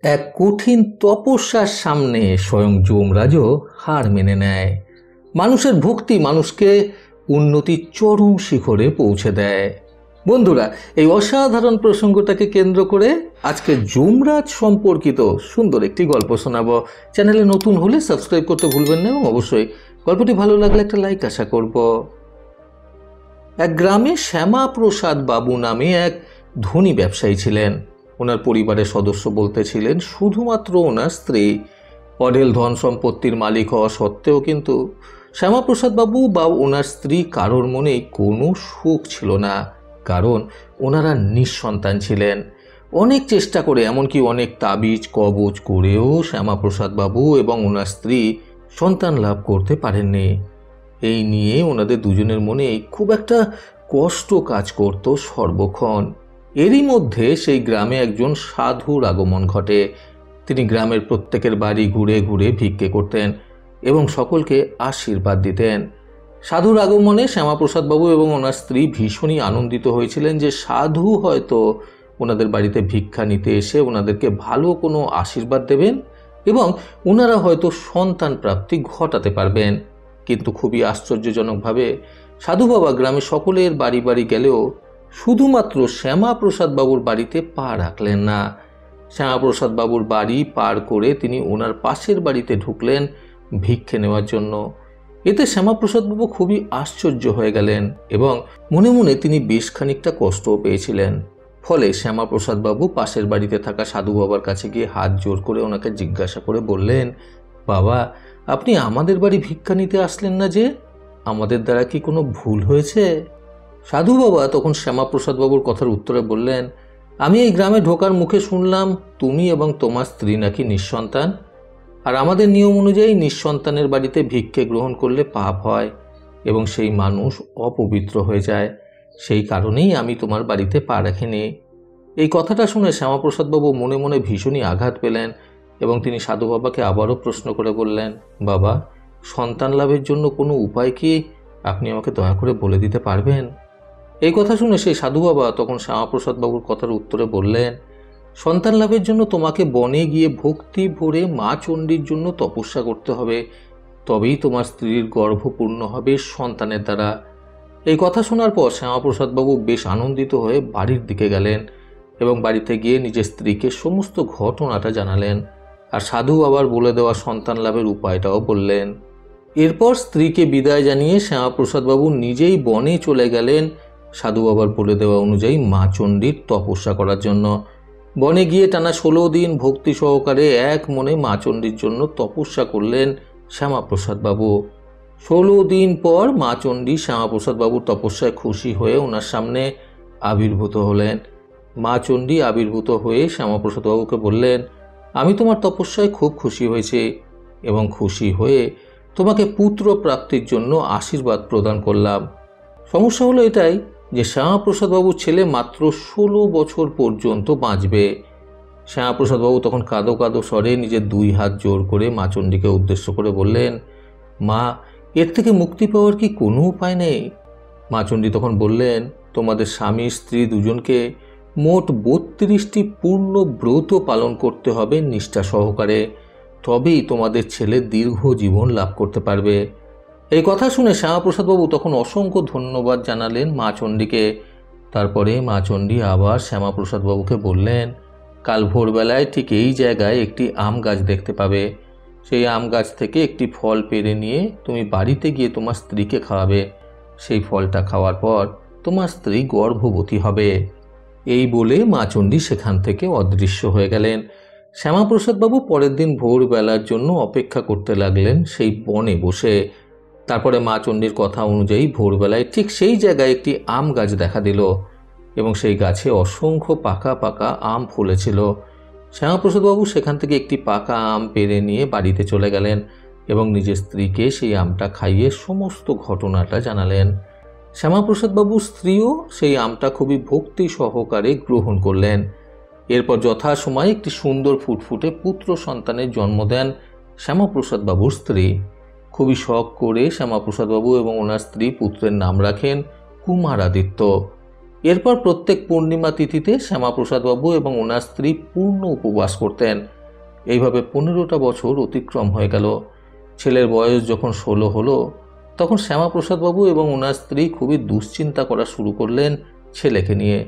এক কঠিন তপস্যার সামনে স্বয়ং যমরাজও হার মেনে নেয়। মানুষের ভক্তি মানুষকে উন্নতির চরম শিখরে পৌঁছে দেয়। বন্ধুরা, এই অসাধারণ প্রসঙ্গটাকে কেন্দ্র করে আজকে যমরাজ সম্পর্কিত সুন্দর একটি গল্প শোনাবো। চ্যানেলে নতুন হলে সাবস্ক্রাইব করতে ভুলবেন না এবং অবশ্যই গল্পটি ভালো লাগলে একটা লাইক আশা করব। এক গ্রামে শ্যামাপ্রসাদ বাবু নামে এক ধনী ব্যবসায়ী ছিলেন। ওনার পরিবারের সদস্য বলতে ছিলেন শুধুমাত্র ওনার স্ত্রী। অঢেল ধন সম্পত্তির মালিক হওয়া সত্ত্বেও কিন্তু শ্যামাপ্রসাদ বাবু বা ওনার স্ত্রী কারোর মনেই কোনো সুখ ছিল না, কারণ ওনারা নিঃসন্তান ছিলেন। অনেক চেষ্টা করে, এমনকি অনেক তাবিজ কবজ করেও শ্যামাপ্রসাদ বাবু এবং ওনার স্ত্রী সন্তান লাভ করতে পারেননি। এই নিয়ে ওনাদের দুজনের মনে খুব একটা কষ্ট কাজ করত সর্বক্ষণ। এরই মধ্যে সেই গ্রামে একজন সাধুর আগমন ঘটে। তিনি গ্রামের প্রত্যেকের বাড়ি ঘুরে ঘুরে ভিক্ষে করতেন এবং সকলকে আশীর্বাদ দিতেন। সাধুর আগমনে শ্যামাপ্রসাদ বাবু এবং ওনার স্ত্রী ভীষণই আনন্দিত হয়েছিলেন যে সাধু হয়তো ওনাদের বাড়িতে ভিক্ষা নিতে এসে ওনাদেরকে ভালো কোনো আশীর্বাদ দেবেন এবং ওনারা হয়তো সন্তান প্রাপ্তি ঘটাতে পারবেন। কিন্তু খুবই আশ্চর্যজনকভাবে সাধু বাবা গ্রামে সকলের বাড়ি বাড়ি গেলেও শুধুমাত্র শ্যামাপ্রসাদ বাবুর বাড়িতে পা রাখলেন না। শ্যামাপ্রসাদ বাবুর বাড়ি পার করে তিনি ওনার পাশের বাড়িতে ঢুকলেন ভিক্ষে নেওয়ার জন্য। এতে শ্যামাপ্রসাদ বাবু খুবই আশ্চর্য হয়ে গেলেন এবং মনে মনে তিনি বেশ খানিকটা কষ্টও পেয়েছিলেন। ফলে শ্যামাপ্রসাদ বাবু পাশের বাড়িতে থাকা সাধু বাবার কাছে গিয়ে হাত জোর করে ওনাকে জিজ্ঞাসা করে বললেন, বাবা, আপনি আমাদের বাড়ি ভিক্ষা নিতে আসলেন না যে? আমাদের দ্বারা কি কোনো ভুল হয়েছে? সাধু বাবা তখন শ্যামাপ্রসাদ বাবুর কথার উত্তরে বললেন, আমি এই গ্রামে ঢোকার মুখে শুনলাম তুমি এবং তোমার স্ত্রী নাকি নিঃসন্তান, আর আমাদের নিয়ম অনুযায়ী নিঃসন্তানের বাড়িতে ভিক্ষে গ্রহণ করলে পাপ হয় এবং সেই মানুষ অপবিত্র হয়ে যায়। সেই কারণেই আমি তোমার বাড়িতে পা রাখিনি। এই কথাটা শুনে শ্যামাপ্রসাদ বাবু মনে মনে ভীষণই আঘাত পেলেন এবং তিনি সাধু বাবাকে আবারও প্রশ্ন করে বললেন, বাবা, সন্তান লাভের জন্য কোনো উপায় কি আপনি আমাকে দয়া করে বলে দিতে পারবেন? এই কথা শুনে সেই সাধু বাবা তখন শ্যামাপ্রসাদ বাবুর কথার উত্তরে বললেন, সন্তান লাভের জন্য তোমাকে বনে গিয়ে ভক্তি ভরে মা চণ্ডীর জন্য তপস্যা করতে হবে, তবেই তোমার স্ত্রীর গর্ভপূর্ণ হবে সন্তানের দ্বারা। এই কথা শোনার পর শ্যামাপ্রসাদ বাবু বেশ আনন্দিত হয়ে বাড়ির দিকে গেলেন এবং বাড়িতে গিয়ে নিজের স্ত্রীকে সমস্ত ঘটনাটা জানালেন আর সাধু বাবার বলে দেওয়া সন্তান লাভের উপায়টাও বললেন। এরপর স্ত্রীকে বিদায় জানিয়ে শ্যামাপ্রসাদ বাবু নিজেই বনে চলে গেলেন সাধু বাবার বলে দেওয়া অনুযায়ী মা চণ্ডীর তপস্যা করার জন্য। বনে গিয়ে টানা 16 দিন ভক্তি সহকারে এক মনে মা চণ্ডীর জন্য তপস্যা করলেন শ্যামাপ্রসাদ বাবু। 16 দিন পর মা চণ্ডী শ্যামাপ্রসাদ বাবুর তপস্যায় খুশি হয়ে ওনার সামনে আবির্ভূত হলেন। মা চণ্ডী আবির্ভূত হয়ে শ্যামাপ্রসাদ বাবুকে বললেন, আমি তোমার তপস্যায় খুব খুশি হয়েছি এবং খুশি হয়ে তোমাকে পুত্র প্রাপ্তির জন্য আশীর্বাদ প্রদান করলাম। সমস্যা হলো এটাই যে শ্যামাপ্রসাদ বাবুর ছেলে মাত্র 16 বছর পর্যন্ত বাঁচবে। শ্যামাপ্রসাদ বাবু তখন কাঁদো কাঁদো স্বরে নিজের 2 হাত জোর করে মা চণ্ডীকে উদ্দেশ্য করে বললেন, মা, এর থেকে মুক্তি পাওয়ার কি কোনো উপায় নেই? মা চণ্ডী তখন বললেন, তোমাদের স্বামী স্ত্রী দুজনকে মোট 32টি পূর্ণ ব্রত পালন করতে হবে নিষ্ঠা সহকারে, তবেই তোমাদের ছেলে দীর্ঘ জীবন লাভ করতে পারবে। এই কথা শুনে শ্যামাপ্রসাদ বাবু তখন অসংখ্য ধন্যবাদ জানালেন মা চণ্ডীকে। তারপরে মা চণ্ডী আবার শ্যামাপ্রসাদ বাবুকে বললেন, কাল ভোরবেলায় ঠিক এই জায়গায় একটি আম গাছ দেখতে পাবে। সেই আম গাছ থেকে একটি ফল পেড়ে নিয়ে তুমি বাড়িতে গিয়ে তোমার স্ত্রীকে খাওয়াবে। সেই ফলটা খাওয়ার পর তোমার স্ত্রী গর্ভবতী হবে। এই বলে মা চণ্ডী সেখান থেকে অদৃশ্য হয়ে গেলেন। শ্যামাপ্রসাদ বাবু পরের দিন ভোরবেলার জন্য অপেক্ষা করতে লাগলেন সেই বনে বসে। তারপরে মা চণ্ডীর কথা অনুযায়ী ভোরবেলায় ঠিক সেই জায়গায় একটি আম গাছ দেখা দিল এবং সেই গাছে অসংখ্য পাকা পাকা আম ফুলেছিল। শ্যামাপ্রসাদ বাবু সেখান থেকে একটি পাকা আম পেড়ে নিয়ে বাড়িতে চলে গেলেন এবং নিজের স্ত্রীকে সেই আমটা খাইয়ে সমস্ত ঘটনাটা জানালেন। শ্যামাপ্রসাদ বাবুর স্ত্রীও সেই আমটা খুবই ভক্তি সহকারে গ্রহণ করলেন। এরপর যথাসময়ে একটি সুন্দর ফুটফুটে পুত্র সন্তানের জন্ম দেন শ্যামাপ্রসাদ বাবুর স্ত্রী। খুবই শখ করে শ্যামাপ্রসাদ বাবু এবং ওনার স্ত্রী পুত্রের নাম রাখেন কুমারাদিত্য। এরপর প্রত্যেক পূর্ণিমা তিথিতে শ্যামাপ্রসাদবাবু এবং ওনার স্ত্রী পূর্ণ উপবাস করতেন। এইভাবে 15টা বছর অতিক্রম হয়ে গেল। ছেলের বয়স যখন 16 হলো, তখন শ্যামাপ্রসাদবাবু এবং ওনার স্ত্রী খুবই দুশ্চিন্তা করা শুরু করলেন ছেলেকে নিয়ে।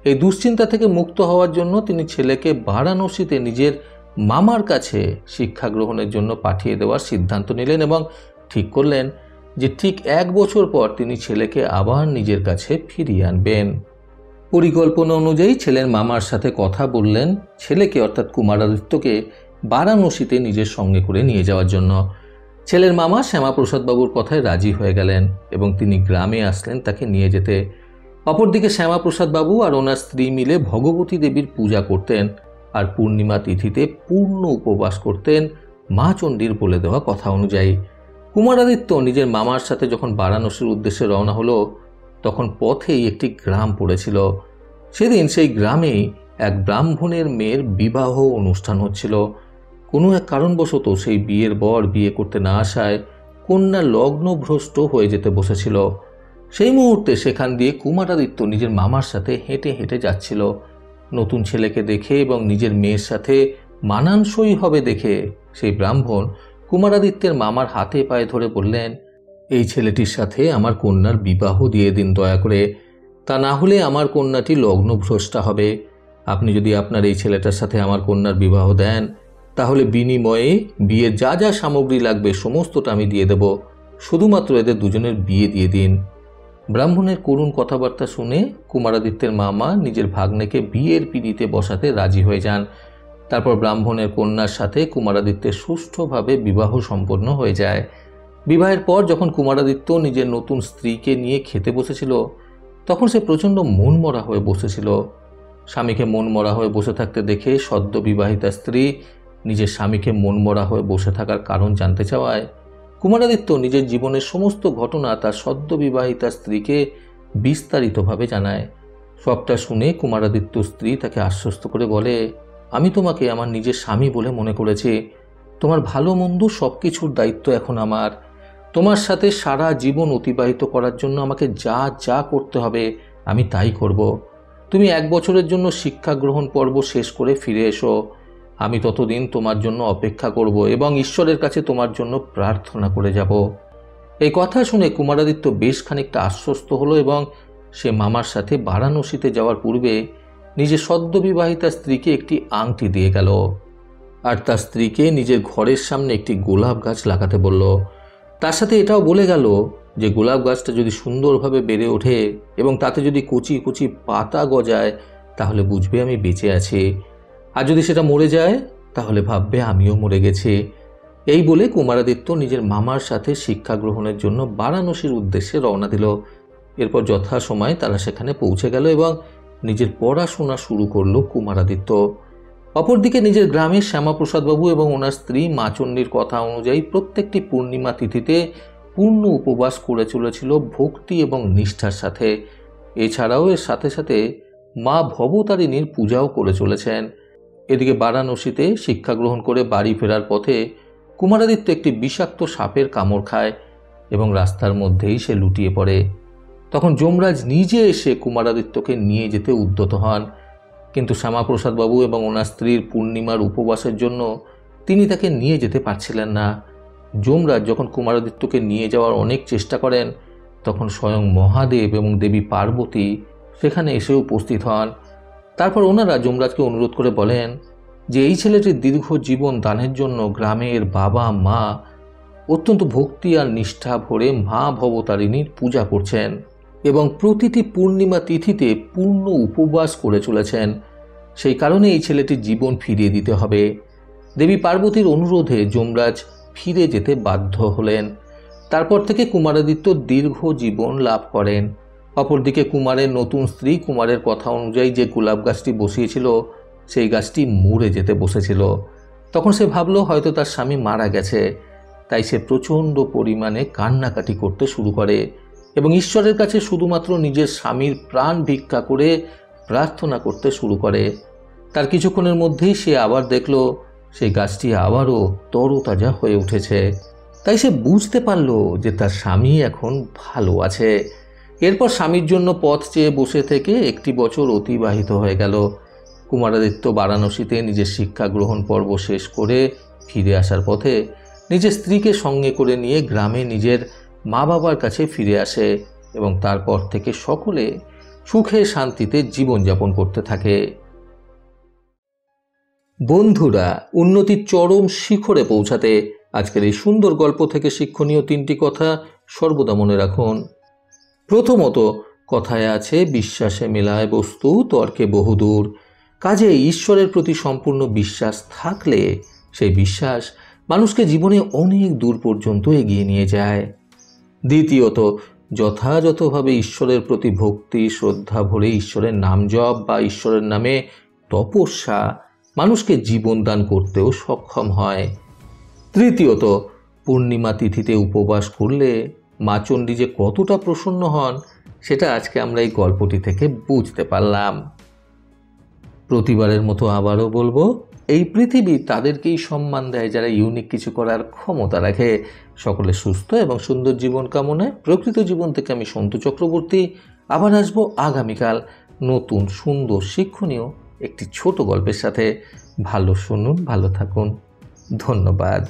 এই দুশ্চিন্তা থেকে মুক্ত হওয়ার জন্য তিনি ছেলেকে বারাণসীতে নিজের মামার কাছে শিক্ষা গ্রহণের জন্য পাঠিয়ে দেওয়ার সিদ্ধান্ত নিলেন এবং ঠিক করলেন যে ঠিক 1 বছর পর তিনি ছেলেকে আবার নিজের কাছে ফিরিয়ে আনবেন। পরিকল্পনা অনুযায়ী ছেলের মামার সাথে কথা বললেন ছেলেকে অর্থাৎ কুমারাদিত্যকে বারাণসীতে নিজের সঙ্গে করে নিয়ে যাওয়ার জন্য। ছেলের মামা শ্যামাপ্রসাদবাবুর কথায় রাজি হয়ে গেলেন এবং তিনি গ্রামে আসলেন তাকে নিয়ে যেতে। অপরদিকে শ্যামাপ্রসাদবাবু আর ওনার স্ত্রী মিলে ভগবতী দেবীর পূজা করতেন আর পূর্ণিমা তিথিতে পূর্ণ উপবাস করতেন মা চণ্ডীর বলে দেওয়া কথা অনুযায়ী। কুমারাদিত্য নিজের মামার সাথে যখন বারাণসীর উদ্দেশ্যে রওনা হলো, তখন পথেই একটি গ্রাম পড়েছিল। সেদিন সেই গ্রামেই এক ব্রাহ্মণের মেয়ের বিবাহ অনুষ্ঠান হচ্ছিল। কোনো এক কারণবশত সেই বিয়ের বর বিয়ে করতে না আসায় কন্যা লগ্নভ্রষ্ট হয়ে যেতে বসেছিল। সেই মুহূর্তে সেখান দিয়ে কুমারাদিত্য নিজের মামার সাথে হেঁটে হেঁটে যাচ্ছিল। নতুন ছেলেকে দেখে এবং নিজের মেয়ের সাথে মানানসই হবে দেখে সেই ব্রাহ্মণ কুমারাদিত্যের মামার হাতে পায়ে ধরে বললেন, এই ছেলেটির সাথে আমার কন্যার বিবাহ দিয়ে দিন দয়া করে, তা না হলে আমার কন্যাটি লগ্নভ্রষ্টা হবে। আপনি যদি আপনার এই ছেলেটার সাথে আমার কন্যার বিবাহ দেন, তাহলে বিনিময়ে বিয়ের যা যা সামগ্রী লাগবে সমস্তটা আমি দিয়ে দেব, শুধুমাত্র এদের দুজনের বিয়ে দিয়ে দিন। ব্রাহ্মণের করুণ কথাবার্তা শুনে কুমারাদিত্যের মামা নিজের ভাগ্নেকে বিয়ের পিঁড়িতে বসাতে রাজি হয়ে যান। তারপর ব্রাহ্মণের কন্যার সাথে কুমারাদিত্যের সুষ্ঠুভাবে বিবাহ সম্পন্ন হয়ে যায়। বিবাহের পর যখন কুমারাদিত্য নিজের নতুন স্ত্রীকে নিয়ে খেতে বসেছিল, তখন সে প্রচণ্ড মনমরা হয়ে বসেছিল। স্বামীকে মনমরা হয়ে বসে থাকতে দেখে সদ্য বিবাহিতা স্ত্রী নিজের স্বামীকে মনমরা হয়ে বসে থাকার কারণ জানতে চাওয়ায় কুমারাদিত্য নিজের জীবনের সমস্ত ঘটনা তার সদ্য বিবাহিতা স্ত্রীকে বিস্তারিতভাবে জানায়। সবটা শুনে কুমারাদিত্য স্ত্রী তাকে আশ্বস্ত করে বলে, আমি তোমাকে আমার নিজের স্বামী বলে মনে করেছি। তোমার ভালো মন্দ সব কিছুর দায়িত্ব এখন আমার। তোমার সাথে সারা জীবন অতিবাহিত করার জন্য আমাকে যা যা করতে হবে আমি তাই করব। তুমি 1 বছরের জন্য শিক্ষা গ্রহণ পর্ব শেষ করে ফিরে এসো। আমি ততদিন তোমার জন্য অপেক্ষা করব এবং ঈশ্বরের কাছে তোমার জন্য প্রার্থনা করে যাব। এই কথা শুনে কুমারাদিত্য বেশ খানিকটা আশ্বস্ত হলো এবং সে মামার সাথে বারাণসীতে যাওয়ার পূর্বে নিজের সদ্য বিবাহিতা স্ত্রীকে একটি আংটি দিয়ে গেল আর তার স্ত্রীকে নিজের ঘরের সামনে একটি গোলাপ গাছ লাগাতে বলল। তার সাথে এটাও বলে গেল যে গোলাপ গাছটা যদি সুন্দরভাবে বেড়ে ওঠে এবং তাতে যদি কচি কচি পাতা গজায়, তাহলে বুঝবে আমি বেঁচে আছি, আর যদি সেটা মরে যায় তাহলে ভাববে আমিও মরে গেছি। এই বলে কুমারাদিত্য নিজের মামার সাথে শিক্ষা গ্রহণের জন্য বারাণসীর উদ্দেশ্যে রওনা দিল। এরপর যথাসময়ে তারা সেখানে পৌঁছে গেল এবং নিজের পড়াশোনা শুরু করলো কুমারাদিত্য। অপরদিকে নিজের গ্রামের শ্যামাপ্রসাদবাবু এবং ওনার স্ত্রী মা চণ্ডীর কথা অনুযায়ী প্রত্যেকটি পূর্ণিমা তিথিতে পূর্ণ উপবাস করে চলেছিল ভক্তি এবং নিষ্ঠার সাথে। এছাড়াও এর সাথে সাথে মা ভবতারিণীর পূজাও করে চলেছেন। এদিকে বারাণসীতে শিক্ষা গ্রহণ করে বাড়ি ফেরার পথে কুমারাদিত্য একটি বিষাক্ত সাপের কামড় খায় এবং রাস্তার মধ্যেই সে লুটিয়ে পড়ে। তখন যমরাজ নিজে এসে কুমারাদিত্যকে নিয়ে যেতে উদ্যত হন, কিন্তু শ্যামাপ্রসাদবাবু এবং ওনার স্ত্রীর পূর্ণিমার উপবাসের জন্য তিনি তাকে নিয়ে যেতে পারছিলেন না। যমরাজ যখন কুমারাদিত্যকে নিয়ে যাওয়ার অনেক চেষ্টা করেন, তখন স্বয়ং মহাদেব এবং দেবী পার্বতী সেখানে এসে উপস্থিত হন। তারপর ওনারা যমরাজকে অনুরোধ করে বলেন যে এই ছেলেটির দীর্ঘ জীবন দানের জন্য গ্রামের বাবা মা অত্যন্ত ভক্তি আর নিষ্ঠা ভরে মা ভবতারিণীর পূজা করছেন এবং প্রতিটি পূর্ণিমা তিথিতে পূর্ণ উপবাস করে চলেছেন। সেই কারণে এই ছেলেটির জীবন ফিরিয়ে দিতে হবে। দেবী পার্বতীর অনুরোধে যমরাজ ফিরে যেতে বাধ্য হলেন। তারপর থেকে কুমারাদিত্য দীর্ঘ জীবন লাভ করেন। অপরদিকে কুমারের নতুন স্ত্রী কুমারের কথা অনুযায়ী যে গোলাপ গাছটি বসিয়েছিল, সেই গাছটি মরে যেতে বসেছিল। তখন সে ভাবল হয়তো তার স্বামী মারা গেছে, তাই সে প্রচণ্ড পরিমাণে কান্নাকাটি করতে শুরু করে এবং ঈশ্বরের কাছে শুধুমাত্র নিজের স্বামীর প্রাণ ভিক্ষা করে প্রার্থনা করতে শুরু করে। তার কিছুক্ষণের মধ্যেই সে আবার দেখল সেই গাছটি আবারও তরতাজা হয়ে উঠেছে। তাই সে বুঝতে পারল যে তার স্বামী এখন ভালো আছে। এরপর স্বামীর জন্য পথ চেয়ে বসে থেকে 1 বছর অতিবাহিত হয়ে গেল। কুমারাদিত্য বারাণসীতে নিজের শিক্ষা গ্রহণ পর্ব শেষ করে ফিরে আসার পথে নিজের স্ত্রীকে সঙ্গে করে নিয়ে গ্রামে নিজের মা বাবার কাছে ফিরে আসে এবং তারপর থেকে সকলে সুখে শান্তিতে জীবনযাপন করতে থাকে। বন্ধুরা, উন্নতির চরম শিখরে পৌঁছাতে আজকের এই সুন্দর গল্প থেকে শিক্ষণীয় 3টি কথা সর্বদা মনে রাখুন। প্রথমত, কথায় আছে, বিশ্বাসে মেলায় বস্তু, তর্কে বহুদূর। কাজে ঈশ্বরের প্রতি সম্পূর্ণ বিশ্বাস থাকলে সেই বিশ্বাস মানুষকে জীবনে অনেক দূর পর্যন্ত এগিয়ে নিয়ে যায়। দ্বিতীয়ত, যথাযথভাবে ঈশ্বরের প্রতি ভক্তি শ্রদ্ধা ভরে ঈশ্বরের নাম জপ বা ঈশ্বরের নামে তপস্যা মানুষকে জীবন দান করতেও সক্ষম হয়। তৃতীয়ত, পূর্ণিমা তিথিতে উপবাস করলে মা চণ্ডী যে কতটা প্রসন্ন হন সেটা আজকে আমরা এই গল্পটি থেকে বুঝতে পারলাম। প্রতিবারের মতো আবারও বলবো, এই পৃথিবী তাদেরকেই সম্মান দেয় যারা ইউনিক কিছু করার ক্ষমতা রাখে। সকলে সুস্থ এবং সুন্দর জীবন কামনায় প্রকৃত জীবন থেকে আমি সন্তু চক্রবর্তী আবার আসবো আগামীকাল নতুন সুন্দর শিক্ষণীয় একটি ছোট গল্পের সাথে। ভালো শুনুন, ভালো থাকুন। ধন্যবাদ।